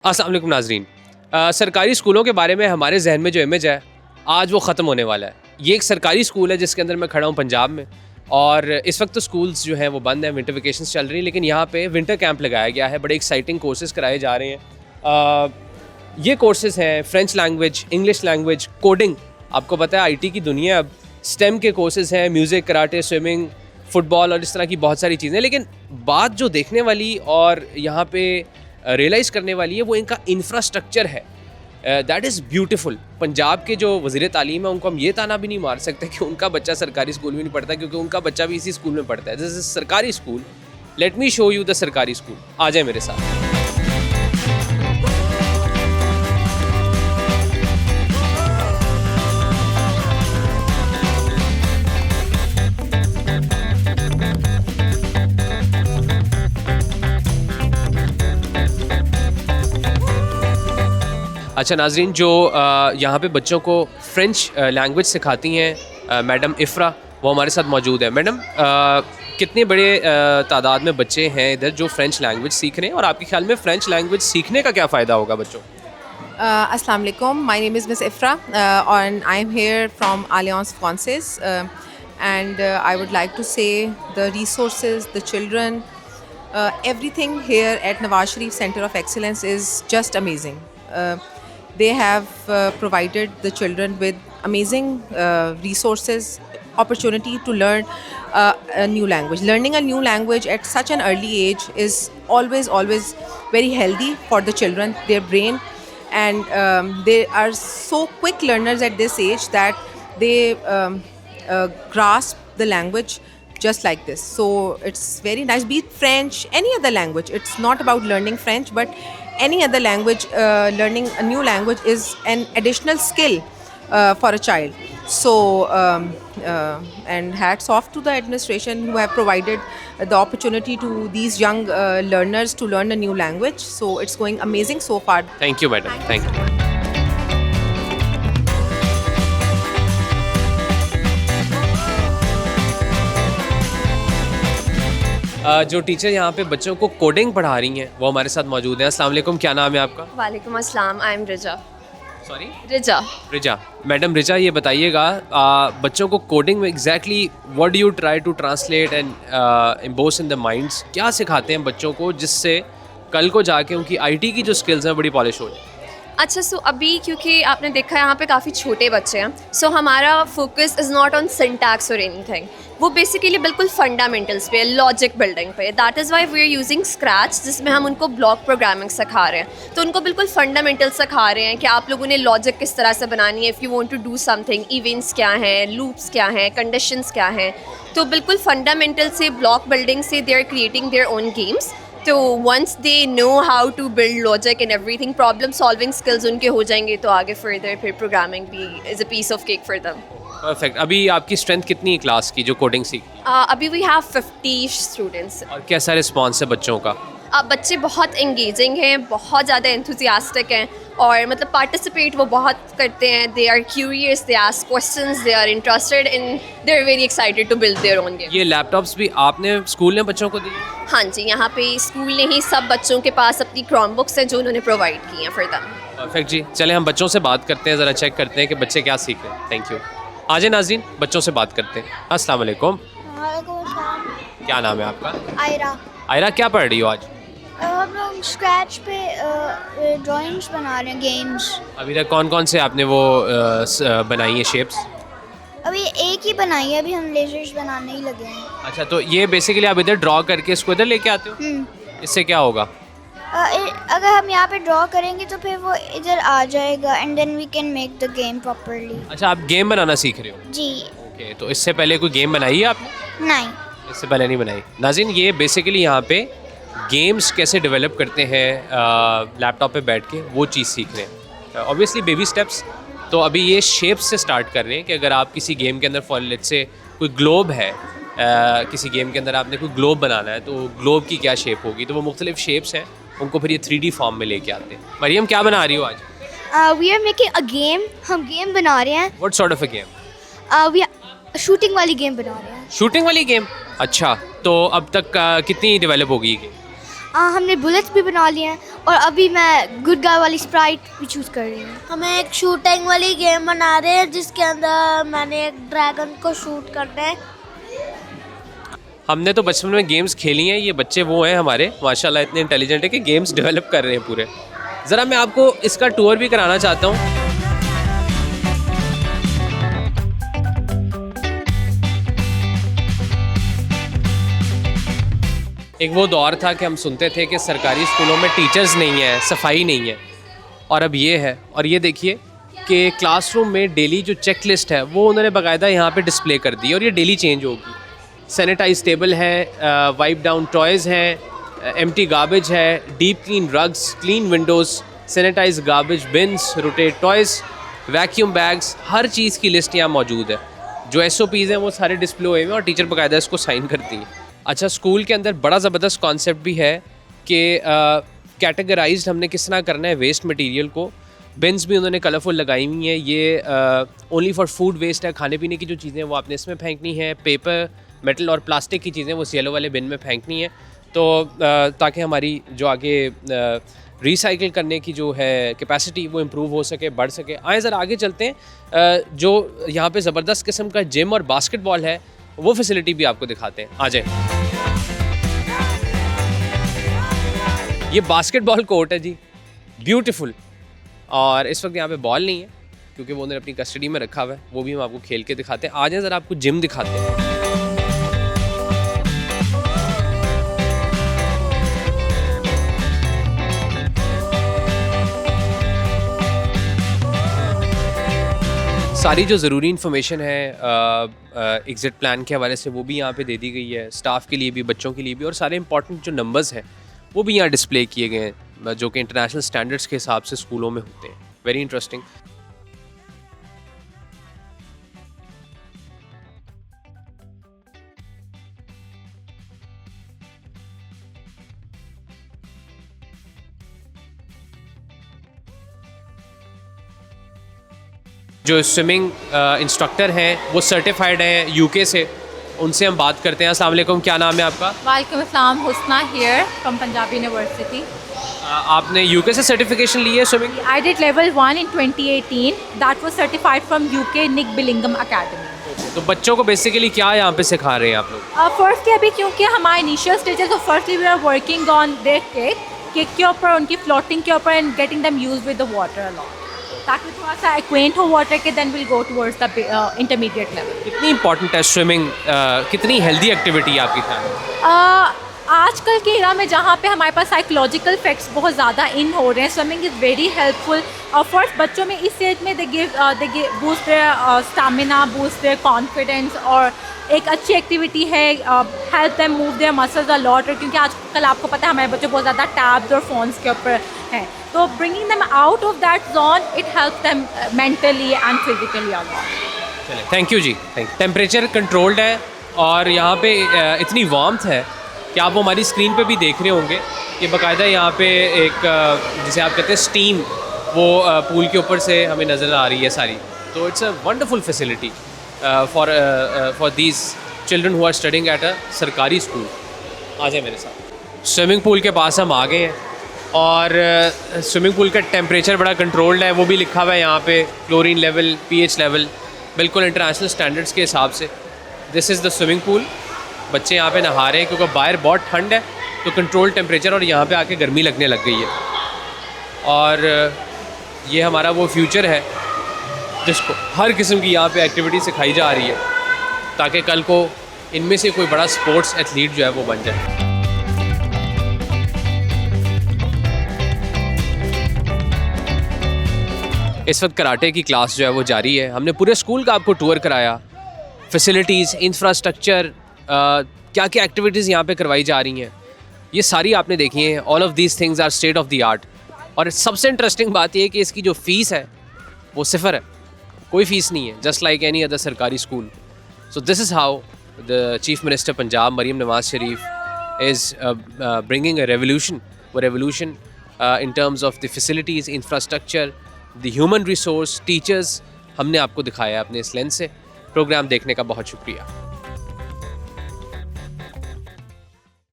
अस्सलाम वालेकुम नाज़रीन। सरकारी स्कूलों के बारे में हमारे जहन में जो इमेज है आज वो ख़त्म होने वाला है। ये एक सरकारी स्कूल है जिसके अंदर मैं खड़ा हूँ पंजाब में, और इस वक्त तो स्कूल्स जो हैं वो बंद हैं, विंटर वेकेशंस चल रही हैं, लेकिन यहाँ पे विंटर कैंप लगाया गया है। बड़े एक्साइटिंग कोर्सेज़ कराए जा रहे हैं। ये कोर्सेज़ हैं French language, English language, coding. आपको पता है आईटी की दुनिया अब, स्टेम के कोर्सेज़ हैं, म्यूज़िक, कराटे, स्विमिंग, फ़ुटबॉल और इस तरह की बहुत सारी चीज़ें। लेकिन बात जो देखने वाली और यहाँ पे रियलाइज़ करने वाली है वो इनका इंफ्रास्ट्रक्चर है। That is beautiful. पंजाब के जो वज़ीर तालीम है उनको हम ये ताना भी नहीं मार सकते कि उनका बच्चा सरकारी स्कूल में नहीं पढ़ता, क्योंकि उनका बच्चा भी इसी स्कूल में पढ़ता है। दिस इज़ सरकारी school. Let me show you the सरकारी स्कूल। आ जाए मेरे साथ। अच्छा नाज़रीन, जो यहाँ पे बच्चों को फ़्रेंच लैंग्वेज सिखाती हैं मैडम इफ़रा, वो हमारे साथ मौजूद है। मैडम, कितने बड़े तादाद में बच्चे हैं इधर जो फ़्रेंच लैंग्वेज सीख रहे हैं, और आपके ख्याल में फ़्रेंच लैंग्वेज सीखने का क्या फ़ायदा होगा बच्चों को? Assalamu alaikum. My name is Miss Ifra, and I am here from Alliance Francaise. And I would like to say the resources, the children, everything here at Nawaz Sharif Center of Excellence is just amazing. They have provided the children with amazing resources, opportunity to learn a new language. Learning a new language at such an early age is always very healthy for the children, their brain. And they are so quick learners at this age that they grasp the language just like this. So it's very nice. Be it French, any other language. It's not about learning French, but any other language. Learning a new language is an additional skill for a child. So and hats off to the administration who have provided the opportunity to these young learners to learn a new language. So it's going amazing so far. Thank you madam, thank you. जो teacher यहाँ पे बच्चों को coding पढ़ा रही हैं वो हमारे साथ मौजूद हैं। अस्सलाम वालेकुम, क्या नाम है आपका? वालेकुम अस्सलाम, I am Riza. Sorry, Riza. Riza. Madam Riza, ये बताइएगा बच्चों को कोडिंग में exactly what do you try to translate and impose in the minds? क्या सिखाते हैं बच्चों को जिससे कल को जाके उनकी आईटी की जो स्किल्स हैं बड़ी पॉलिश हो जाए? अच्छा, सो अभी क्योंकि आपने देखा है यहाँ पे काफ़ी छोटे बच्चे हैं, सो हमारा focus is not on syntax और एनीथिंग। वो बेसिकली बिल्कुल फंडामेंटल्स पे, लॉजिक बिल्डिंग पे। That is why we are using Scratch, जिसमें हम उनको ब्लॉक प्रोग्रामिंग सिखा रहे हैं। तो उनको बिल्कुल फंडामेंटल सिखा रहे हैं कि आप लोगों ने लॉजिक किस तरह से बनानी है। If you want to do something, events क्या हैं, लूप्स क्या हैं, कंडीशंस क्या हैं। तो बिल्कुल फंडामेंटल से, ब्लॉक बिल्डिंग से they are creating their own games. तो once they know how to build logic and everything, problem solving skills उनके हो जाएंगे, तो आगे फर्दर फिर प्रोग्रामिंग भी is a piece of cake for them. Perfect. अभी आपकी स्ट्रेंथ कितनी है क्लास की जो कोडिंग सीख? अभी वी हैव 50 स्टूडेंट्स। और कैसा रिस्पॉन्स है बच्चों का? बच्चे बहुत एंगेजिंग हैं, बहुत ज़्यादा एंथुसियास्टिक हैं, और मतलब पार्टिसिपेट वो बहुत करते हैं। They are curious, they ask questions, they are interested in, they are very excited to build their own game. ये लैपटॉप्स भी आपने स्कूल ने बच्चों को दिए? हाँ जी, यहाँ पे स्कूल ने ही सब बच्चों के पास अपनी क्रोम बुक्स हैं जो उन्होंने प्रोवाइड की हैं फॉर देम। परफेक्ट जी, चलें हम बच्चों से बात करते हैं, ज़रा चेक करते हैं कि बच्चे क्या सीख रहे हैं। Thank you. आज नाज़रीन, बच्चों से बात करते हैं। अस्सलाम वालेकुम, वालेकुम अस्सलाम। क्या नाम है आपका? आयरा। आयरा, क्या पढ़ रही हो आज? हम लोग स्क्रैच पे ड्राइंग्स बना रहे हैं, गेम्स। अभी तक कौन कौन से आपने वो बनाई हैं शेप्स? अभी एक ही बनाई है, अभी हम लेजर्स बनाने ही लगे हैं। अच्छा, तो ये बेसिकली आप इधर ड्रॉ करके इसको इधर लेके आते हो? इससे क्या होगा? अगर हम यहाँ पे ड्रॉ करेंगे तो फिर वो इधर आ जाएगा, and then we can make the game properly. अच्छा, आप गेम बनाना सीख रहे हो? जी। ओके, तो इससे पहले कोई गेम बनाई है आपने? नहीं, इससे पहले नहीं बनाई। नाज़रीन, ये बेसिकली यहाँ पे गेम्स कैसे डेवलप करते हैं लैपटॉप पे बैठ के, वो चीज़ सीख रहे हैं। Obviously baby steps. तो अभी ये शेप्स से स्टार्ट कर रहे हैं कि अगर आप किसी गेम के अंदर फॉर लेट्स से कोई ग्लोब है, किसी गेम के अंदर आपने कोई ग्लोब बनाना है, तो ग्लोब की क्या शेप होगी, तो वो मुख्तलिफ शेप्स हैं, उनको फिर ये 3D फॉर्म में लेके आते हैं। मरियम, क्या बना रही हो आज? We are making a game. हम गेम बना रहे हैं। What sort of a game? We shooting वाली गेम बना रहे हैं। शूटिंग वाली गेम? अच्छा, तो अब तक कितनी डेवलप होगी ये गेम? हमने बुलेट्स भी बना लिए हैं और अभी मैं गुड गाय वाली स्प्राइट भी चूज़ कर रही हूँ। हमें एक शूटिंग वाली गेम बना रहे हैं जिसके अंदर मैंने एक ड्रैगन को शूट करना है। हमने तो बचपन में गेम्स खेली हैं, ये बच्चे वो हैं हमारे माशाल्लाह इतने इंटेलिजेंट है कि गेम्स डेवलप कर रहे हैं पूरे। ज़रा मैं आपको इसका टूर भी कराना चाहता हूँ। एक वो दौर था कि हम सुनते थे कि सरकारी स्कूलों में टीचर्स नहीं है, सफाई नहीं है, और अब ये है। और ये देखिए कि क्लासरूम में डेली जो चेक लिस्ट है वो उन्होंने बाकायदा यहाँ पे डिस्प्ले कर दी और ये डेली चेंज होगी। सैनिटाइज टेबल है, वाइप डाउन टॉयज़ हैं, एम्प्टी गार्बेज है, deep clean rugs, clean windows, sanitize garbage bins, rotate toys, vacuum bags, हर चीज़ की लिस्ट यहाँ मौजूद है। जो SOPs हैं वो सारे डिस्प्ले हुए हैं और टीचर बाकायदा इसको साइन करती हैं। अच्छा, स्कूल के अंदर बड़ा ज़बरदस्त कॉन्सेप्ट भी है कि कैटेगराइज्ड हमने किस तरह करना है वेस्ट मटेरियल को। बिन्स भी उन्होंने कलरफुल लगाई हुई हैं। ये ओनली फॉर फूड वेस्ट है, खाने पीने की जो चीज़ें हैं वो आपने इसमें फेंकनी है। पेपर, मेटल और प्लास्टिक की चीज़ें वो येलो वाले बिन में फेंकनी है, तो ताकि हमारी जो आगे रिसाइकिल करने की जो है कैपेसिटी वो इम्प्रूव हो सके, बढ़ सके। आए ज़रा आगे चलते हैं। जो यहाँ पे ज़बरदस्त किस्म का जिम और बास्केटबॉल है वो फैसिलिटी भी आपको दिखाते हैं। आ जाए, ये बास्केटबॉल कोर्ट है जी, ब्यूटीफुल। और इस वक्त यहाँ पे बॉल नहीं है क्योंकि वो उन्होंने अपनी कस्टडी में रखा हुआ है, वो भी हम आपको खेल के दिखाते हैं। आ जाए ज़रा आपको जिम दिखाते हैं। सारी जो ज़रूरी इन्फॉर्मेशन है एग्ज़िट प्लान के हवाले से वो भी यहाँ पे दे दी गई है, स्टाफ के लिए भी, बच्चों के लिए भी, और सारे इंपॉर्टेंट जो नंबर्स हैं वो भी यहाँ डिस्प्ले किए गए हैं जो कि इंटरनेशनल स्टैंडर्ड्स के हिसाब से स्कूलों में होते हैं। Very interesting. जो स्विमिंग इंस्ट्रक्टर हैं वो सर्टिफाइड हैं UK से, उनसे हम बात करते हैं। अस्सलाम वालेकुम, क्या नाम है आपका? वालेकुम अस्सलाम, Husna here from Punjab university. आपने UK से सर्टिफिकेशन ली है swimming? I did level 1 in 2018, that was certified from UK Nick Billingham academy. तो बच्चों को बेसिकली क्या यहाँ पे सिखा रहे हैं आप लोग? फर्स्टली अभी क्योंकि हमारे इनिशियल स्टेजेस, तो firstly we are working on their kick के ऊपर, उनकी फ्लोटिंग के ऊपर, and getting them use with the water a lot, ताकि थोड़ा सा एक्वेंट हो वाटर के, then will go towards the intermediate level. कितनी इंपॉर्टेंट है स्विमिंग, कितनी हेल्दी एक्टिविटी है आपके ख्याल में? आजकल के एरा में जहाँ पे हमारे पास साइकोलॉजिकल फैक्ट्स बहुत ज़्यादा इन हो रहे हैं, स्विमिंग इज़ वेरी हेल्पफुल। और फर्स्ट बच्चों में इस एज में they boost their stamina, boost their confidence, और एक अच्छी एक्टिविटी है, help them move their muscles a lot. क्योंकि आजकल आपको पता है हमारे बच्चे बहुत ज़्यादा टैब्स और फ़ोन्स के ऊपर हैं, तो bringing them out of that zone it help them mentally and physically a lot. चलिए, थैंक यू जी, थैंक यू। टेम्परेचर कंट्रोल्ड है और यहाँ पे इतनी वार्मथ है कि आप वो हमारी स्क्रीन पे भी देख रहे होंगे कि बाकायदा यहाँ पे एक जिसे आप कहते हैं स्टीम, वो पूल के ऊपर से हमें नज़र आ रही है सारी। तो it's a wonderful facility for these children who are studying at a सरकारी स्कूल। आ जाए मेरे साथ। स्विमिंग पूल के पास हम आ गए हैं और स्विमिंग पूल का टेम्परेचर बड़ा कंट्रोल्ड है, वो भी लिखा हुआ है यहाँ पे, क्लोरीन लेवल, pH लेवल बिल्कुल इंटरनेशनल स्टैंडर्ड्स के हिसाब से। This is the swimming pool. बच्चे यहाँ पे नहा रहे हैं क्योंकि बाहर बहुत ठंड है, तो कंट्रोल टेम्परेचर, और यहाँ पे आके गर्मी लगने लग गई है। और ये हमारा वो फ्यूचर है जिसको हर किस्म की यहाँ पे एक्टिविटी सिखाई जा रही है ताकि कल को इनमें से कोई बड़ा स्पोर्ट्स एथलीट जो है वो बन जाए। इस वक्त कराटे की क्लास जो है वो जारी है। हमने पूरे स्कूल का आपको टूर कराया, फैसिलिटीज़, इंफ्रास्ट्रक्चर, क्या क्या एक्टिविटीज़ यहाँ पे करवाई जा रही हैं, ये सारी आपने देखी हैं। All of these things are state of the art. और सबसे इंटरेस्टिंग बात ये है कि इसकी जो फ़ीस है वो सिफर है, कोई फ़ीस नहीं है, जस्ट लाइक एनी अदर सरकारी school. So this is how the chief minister Punjab Maryam Nawaz Sharif is bringing a revolution. वो revolution in terms of the facilities, infrastructure, the human resource, teachers, हमने आपको दिखाया अपने इस लेंस से। प्रोग्राम देखने का बहुत शुक्रिया।